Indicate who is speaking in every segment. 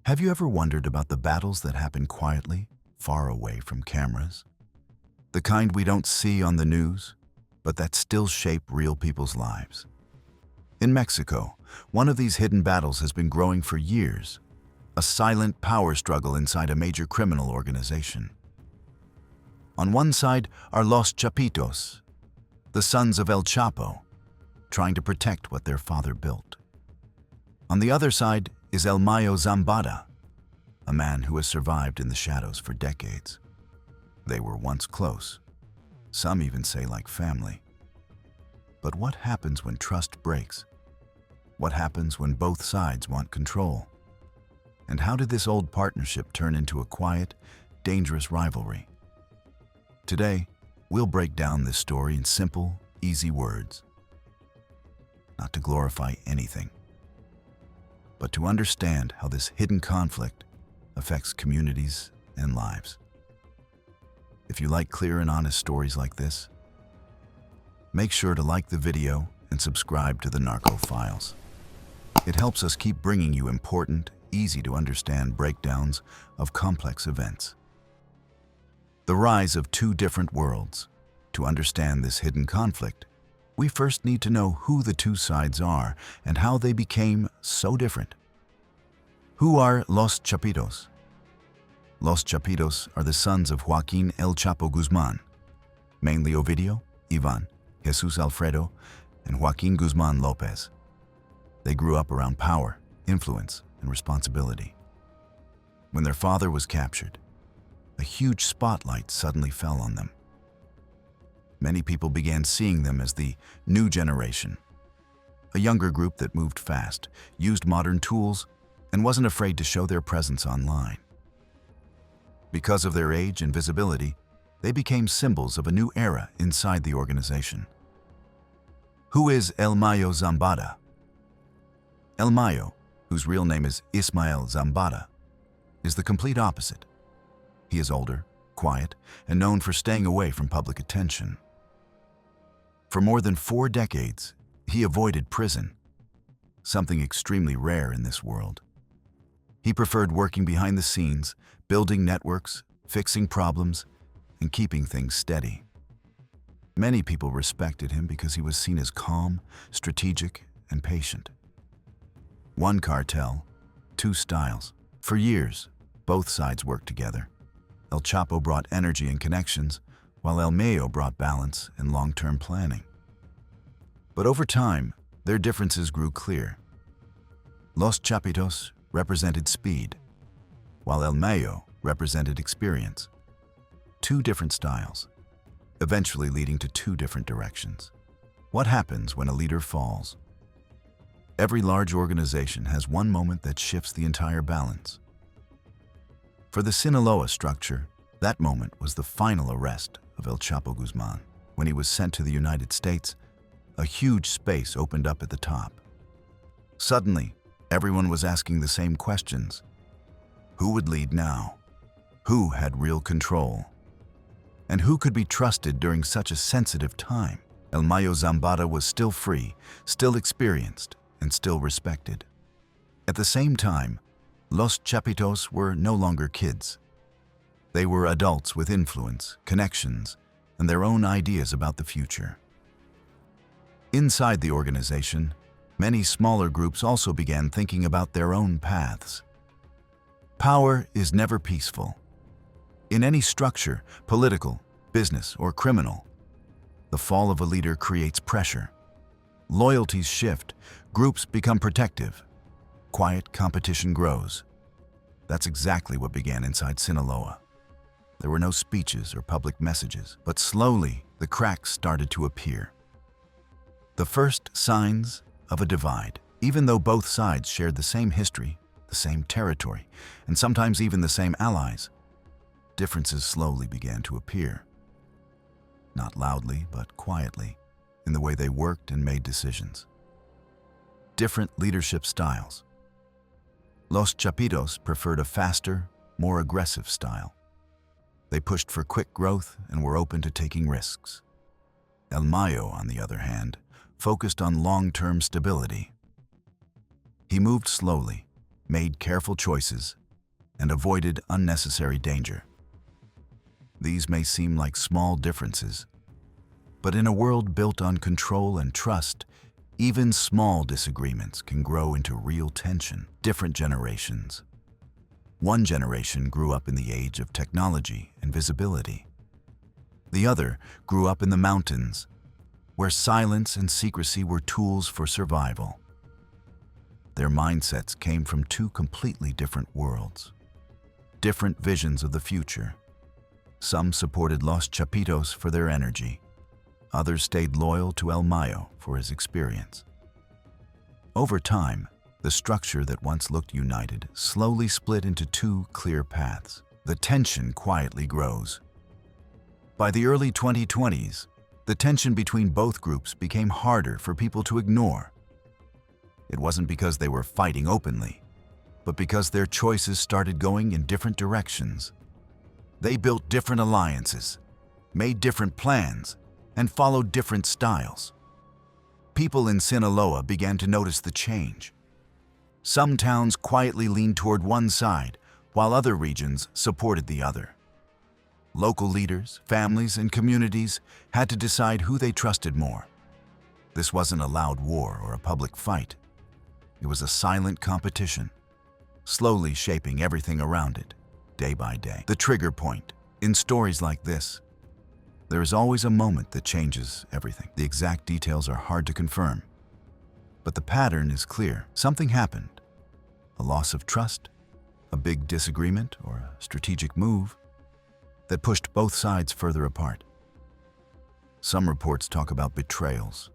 Speaker 1: Have you ever wondered about the battles that happen quietly, far away from cameras? The kind we don't see on the news, but that still shape real people's lives. In Mexico, one of these hidden battles has been growing for years, a silent power struggle inside a major criminal organization. On one side are Los Chapitos, the sons of El Chapo, trying to protect what their father built. On the other side is El Mayo Zambada, a man who has survived in the shadows for decades. They were once close, some even say like family. But what happens when trust breaks? What happens when both sides want control? And how did this old partnership turn into a quiet, dangerous rivalry? Today, we'll break down this story in simple, easy words. Not to glorify anything, but to understand how this hidden conflict affects communities and lives. If you like clear and honest stories like this, make sure to like the video and subscribe to the Narco Files. It helps us keep bringing you important, easy to understand breakdowns of complex events. The rise of two different worlds. To understand this hidden conflict, we first need to know who the two sides are and how they became so different. Who are Los Chapitos? Los Chapitos are the sons of Joaquin El Chapo Guzman, mainly Ovidio, Ivan, Jesus Alfredo, and Joaquin Guzman Lopez. They grew up around power, influence, and responsibility. When their father was captured, a huge spotlight suddenly fell on them. Many people began seeing them as the new generation, a younger group that moved fast, used modern tools, and wasn't afraid to show their presence online. Because of their age and visibility, they became symbols of a new era inside the organization. Who is El Mayo Zambada? El Mayo, whose real name is Ismael Zambada, is the complete opposite. He is older, quiet, and known for staying away from public attention. For more than 4 decades, he avoided prison, something extremely rare in this world. He preferred working behind the scenes, building networks, fixing problems, and keeping things steady. Many people respected him because he was seen as calm, strategic, and patient. One cartel, two styles. For years, both sides worked together. El Chapo brought energy and connections, while El Mayo brought balance and long-term planning. But over time, their differences grew clear. Los Chapitos represented speed, while El Mayo represented experience. Two different styles, eventually leading to two different directions. What happens when a leader falls? Every large organization has one moment that shifts the entire balance. For the Sinaloa structure, that moment was the final arrest of El Chapo Guzman. When he was sent to the United States, a huge space opened up at the top. Suddenly, everyone was asking the same questions. Who would lead now? Who had real control? And who could be trusted during such a sensitive time? El Mayo Zambada was still free, still experienced, and still respected. At the same time, Los Chapitos were no longer kids. They were adults with influence, connections, and their own ideas about the future. Inside the organization, many smaller groups also began thinking about their own paths. Power is never peaceful. In any structure, political, business, or criminal, the fall of a leader creates pressure. Loyalties shift, groups become protective. Quiet competition grows. That's exactly what began inside Sinaloa. There were no speeches or public messages, but slowly the cracks started to appear. The first signs of a divide. Even though both sides shared the same history, the same territory, and sometimes even the same allies, differences slowly began to appear. Not loudly, but quietly, in the way they worked and made decisions. Different leadership styles. Los Chapitos preferred a faster, more aggressive style. They pushed for quick growth and were open to taking risks. El Mayo, on the other hand, focused on long-term stability. He moved slowly, made careful choices, and avoided unnecessary danger. These may seem like small differences, but in a world built on control and trust, even small disagreements can grow into real tension. Different generations. One generation grew up in the age of technology and visibility. The other grew up in the mountains, where silence and secrecy were tools for survival. Their mindsets came from two completely different worlds, different visions of the future. Some supported Los Chapitos for their energy. Others stayed loyal to El Mayo for his experience. Over time, the structure that once looked united slowly split into two clear paths. The tension quietly grows. By the early 2020s, the tension between both groups became harder for people to ignore. It wasn't because they were fighting openly, but because their choices started going in different directions. They built different alliances, made different plans, and followed different styles. People in Sinaloa began to notice the change. Some towns quietly leaned toward one side, while other regions supported the other. Local leaders, families, and communities had to decide who they trusted more. This wasn't a loud war or a public fight. It was a silent competition, slowly shaping everything around it, day by day. The trigger point. In stories like this, there is always a moment that changes everything. The exact details are hard to confirm, but the pattern is clear. Something happened. A loss of trust, a big disagreement, or a strategic move that pushed both sides further apart. Some reports talk about betrayals.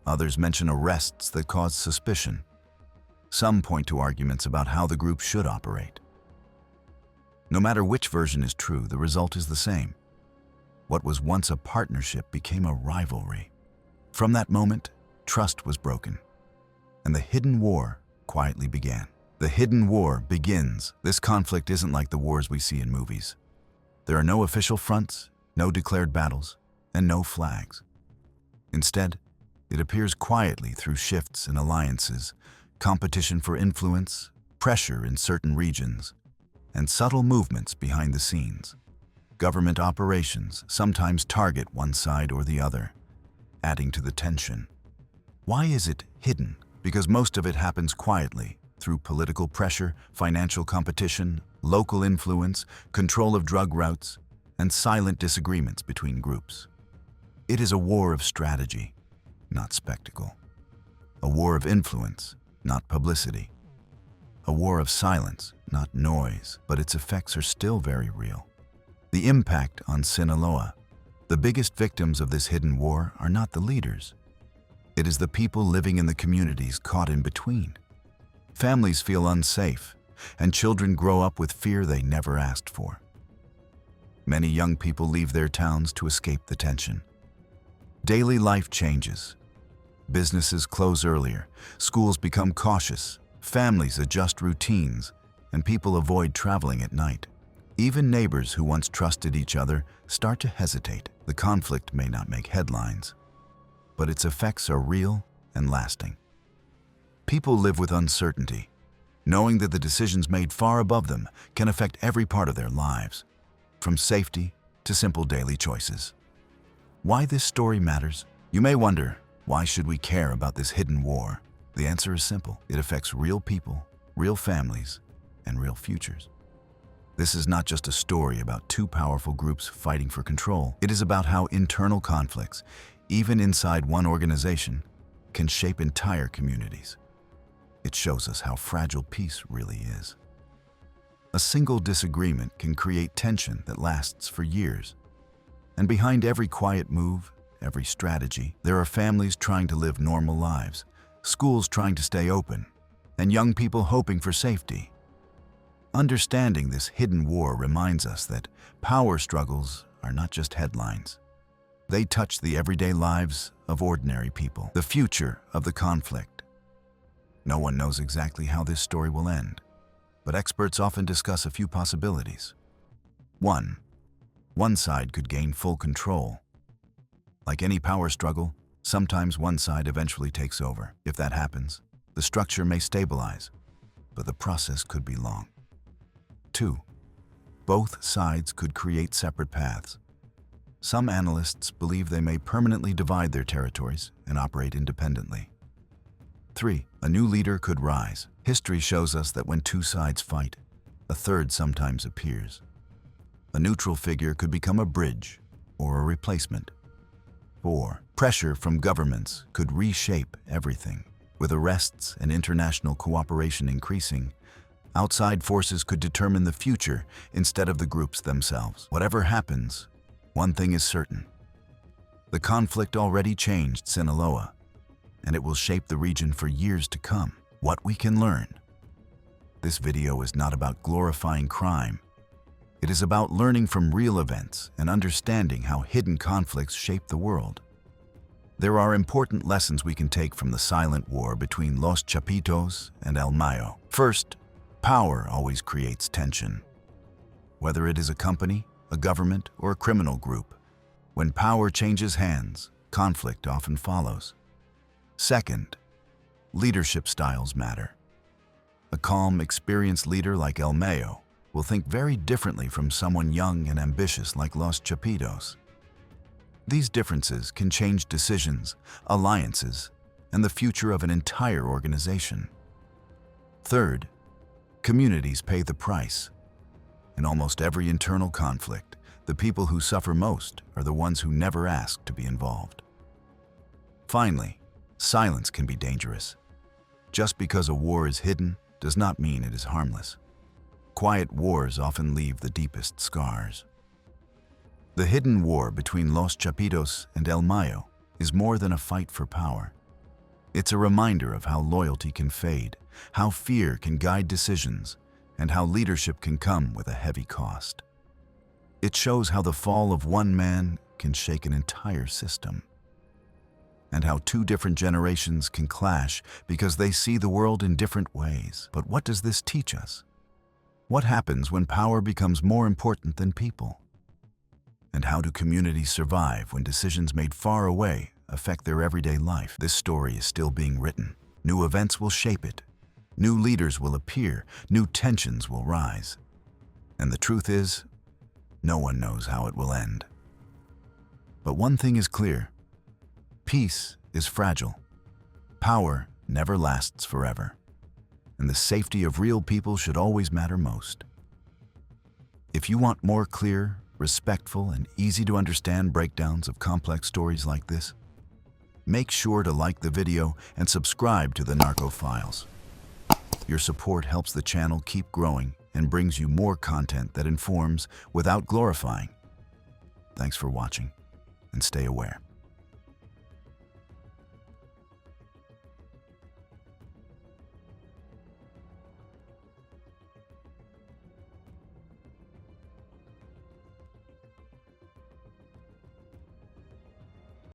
Speaker 1: Others mention arrests that caused suspicion. Some point to arguments about how the group should operate. No matter which version is true, the result is the same. What was once a partnership became a rivalry. From that moment, trust was broken, and the hidden war quietly began. The hidden war begins. This conflict isn't like the wars we see in movies. There are no official fronts, no declared battles, and no flags. Instead, it appears quietly through shifts in alliances, competition for influence, pressure in certain regions, and subtle movements behind the scenes. Government operations sometimes target one side or the other, adding to the tension. Why is it hidden? Because most of it happens quietly, through political pressure, financial competition, local influence, control of drug routes, and silent disagreements between groups. It is a war of strategy, not spectacle. A war of influence, not publicity. A war of silence, not noise, but its effects are still very real. The impact on Sinaloa. The biggest victims of this hidden war are not the leaders. It is the people living in the communities caught in between. Families feel unsafe, and children grow up with fear they never asked for. Many young people leave their towns to escape the tension. Daily life changes. Businesses close earlier, schools become cautious, families adjust routines, and people avoid traveling at night. Even neighbors who once trusted each other start to hesitate. The conflict may not make headlines, but its effects are real and lasting. People live with uncertainty, knowing that the decisions made far above them can affect every part of their lives, from safety to simple daily choices. Why this story matters? You may wonder, why should we care about this hidden war? The answer is simple. It affects real people, real families, and real futures. This is not just a story about two powerful groups fighting for control. It is about how internal conflicts, even inside one organization, can shape entire communities. It shows us how fragile peace really is. A single disagreement can create tension that lasts for years. And behind every quiet move, every strategy, there are families trying to live normal lives, schools trying to stay open, and young people hoping for safety. Understanding this hidden war reminds us that power struggles are not just headlines. They touch the everyday lives of ordinary people, the future of the conflict. No one knows exactly how this story will end, but experts often discuss a few possibilities. 1. One side could gain full control. Like any power struggle, sometimes one side eventually takes over. If that happens, the structure may stabilize. but the process could be long. 2. Both sides could create separate paths. Some analysts believe they may permanently divide their territories and operate independently. 3. A new leader could rise. History shows us that when two sides fight, a third sometimes appears. A neutral figure could become a bridge or a replacement. 4. Pressure from governments could reshape everything. With arrests and international cooperation increasing, outside forces could determine the future instead of the groups themselves. Whatever happens, one thing is certain. The conflict already changed Sinaloa, and it will shape the region for years to come. What we can learn. This video is not about glorifying crime. It is about learning from real events and understanding how hidden conflicts shape the world. There are important lessons we can take from the silent war between Los Chapitos and El Mayo. First, power always creates tension. Whether it is a company, a government, or a criminal group, when power changes hands, conflict often follows. Second, leadership styles matter. A calm, experienced leader like El Mayo will think very differently from someone young and ambitious like Los Chapitos. These differences can change decisions, alliances, and the future of an entire organization. Third, communities pay the price. In almost every internal conflict, the people who suffer most are the ones who never ask to be involved. Finally, silence can be dangerous. Just because a war is hidden does not mean it is harmless. Quiet wars often leave the deepest scars. The hidden war between Los Chapitos and El Mayo is more than a fight for power. It's a reminder of how loyalty can fade, how fear can guide decisions, and how leadership can come with a heavy cost. It shows how the fall of one man can shake an entire system, and how two different generations can clash because they see the world in different ways. But what does this teach us? What happens when power becomes more important than people? And how do communities survive when decisions made far away affect their everyday life? This story is still being written. New events will shape it. New leaders will appear. New tensions will rise. And the truth is, no one knows how it will end. But one thing is clear. Peace is fragile. Power never lasts forever. And the safety of real people should always matter most. If you want more clear, respectful, and easy-to-understand breakdowns of complex stories like this, make sure to like the video and subscribe to the Narco Files. Your support helps the channel keep growing and brings you more content that informs without glorifying. Thanks for watching, and stay aware.